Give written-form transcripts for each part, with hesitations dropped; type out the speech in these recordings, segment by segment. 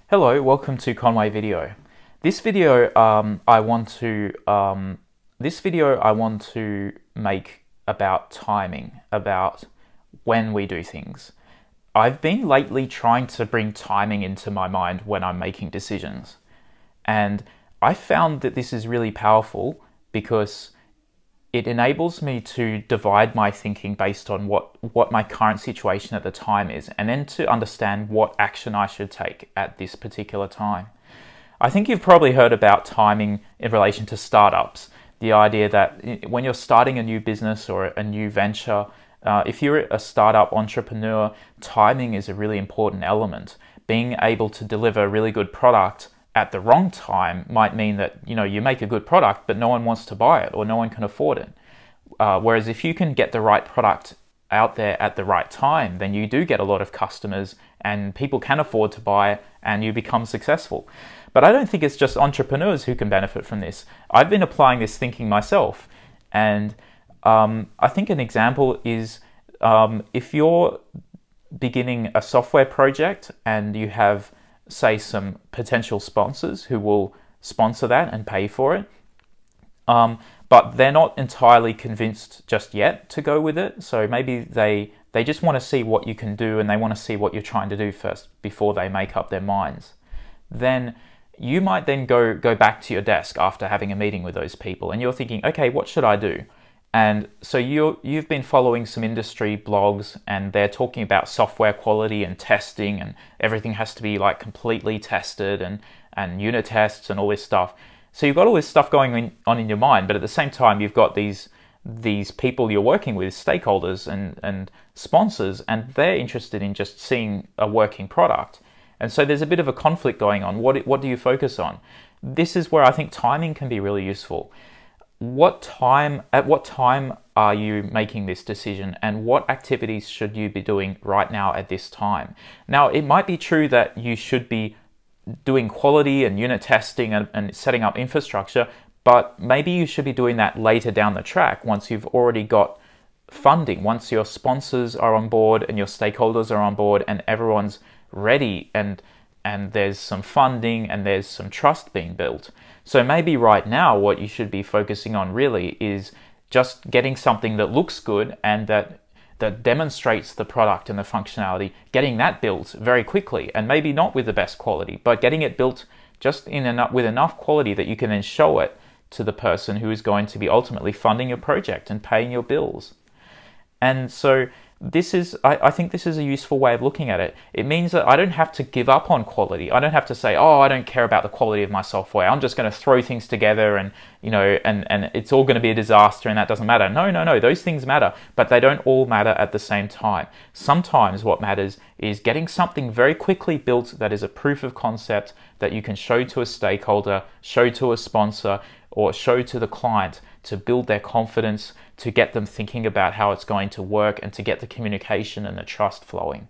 Hello, welcome to Conway Video. This video I want to make about timing, about when we do things. I've been lately trying to bring timing into my mind when I'm making decisions, and I found that this is really powerful because it enables me to divide my thinking based on what my current situation at the time is, and then to understand what action I should take at this particular time. I think you've probably heard about timing in relation to startups. The idea that when you're starting a new business or a new venture, if you're a startup entrepreneur, timing is a really important element. Being able to deliver a really good product at the wrong time might mean that you make a good product but no one wants to buy it or no one can afford it. Whereas if you can get the right product out there at the right time, then you do get a lot of customers and people can afford to buy it and you become successful. But I don't think it's just entrepreneurs who can benefit from this. I've been applying this thinking myself, and I think an example is if you're beginning a software project and you have, say, some potential sponsors who will sponsor that and pay for it, but they're not entirely convinced just yet to go with it. So maybe they just want to see what you can do and they want to see what you're trying to do first before they make up their minds. Then you might then go back to your desk after having a meeting with those people and you're thinking, okay, what should I do? And so you've been following some industry blogs and they're talking about software quality and testing, and everything has to be like completely tested and unit tests and all this stuff. So you've got all this stuff going on in your mind, but at the same time you've got these people you're working with, stakeholders and sponsors, and they're interested in just seeing a working product. And so there's a bit of a conflict going on. What do you focus on? This is where I think timing can be really useful. At what time are you making this decision, and what activities should you be doing right now at this time? Now, it might be true that you should be doing quality and unit testing and setting up infrastructure, but maybe you should be doing that later down the track once you've already got funding, once your sponsors are on board and your stakeholders are on board and everyone's ready and there's some funding and there's some trust being built. So maybe right now what you should be focusing on really is just getting something that looks good and that demonstrates the product and the functionality, getting that built very quickly, and maybe not with the best quality, but getting it built just with enough quality that you can then show it to the person who is going to be ultimately funding your project and paying your bills. And so I think this is a useful way of looking at it. It means that I don't have to give up on quality. I don't have to say, oh, I don't care about the quality of my software. I'm just going to throw things together and it's all going to be a disaster and that doesn't matter. No. Those things matter, but they don't all matter at the same time. Sometimes what matters is getting something very quickly built that is a proof of concept that you can show to a stakeholder, show to a sponsor, or show to the client to build their confidence, to get them thinking about how it's going to work, and to get the communication and the trust flowing.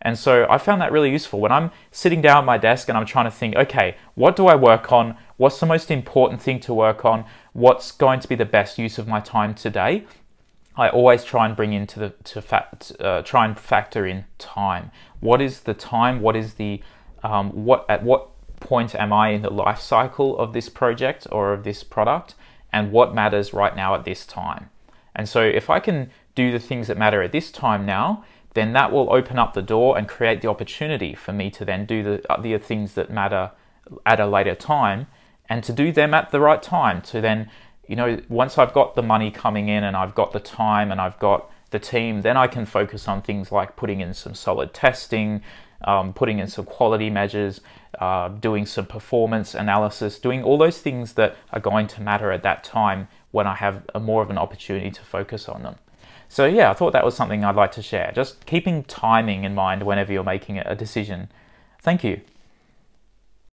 And so I found that really useful. When I'm sitting down at my desk and I'm trying to think, okay, what do I work on? What's the most important thing to work on? What's going to be the best use of my time today? I always try and bring into try and factor in time. What is the time? What is the at what point am I in the life cycle of this project or of this product, and what matters right now at this time? And so if I can do the things that matter at this time now, then that will open up the door and create the opportunity for me to then do the things that matter at a later time, and to do them at the right time, to then, once I've got the money coming in and I've got the time and I've got the team, then I can focus on things like putting in some solid testing, putting in some quality measures, doing some performance analysis, doing all those things that are going to matter at that time when I have more of an opportunity to focus on them. So yeah, I thought that was something I'd like to share. Just keeping timing in mind whenever you're making a decision. Thank you.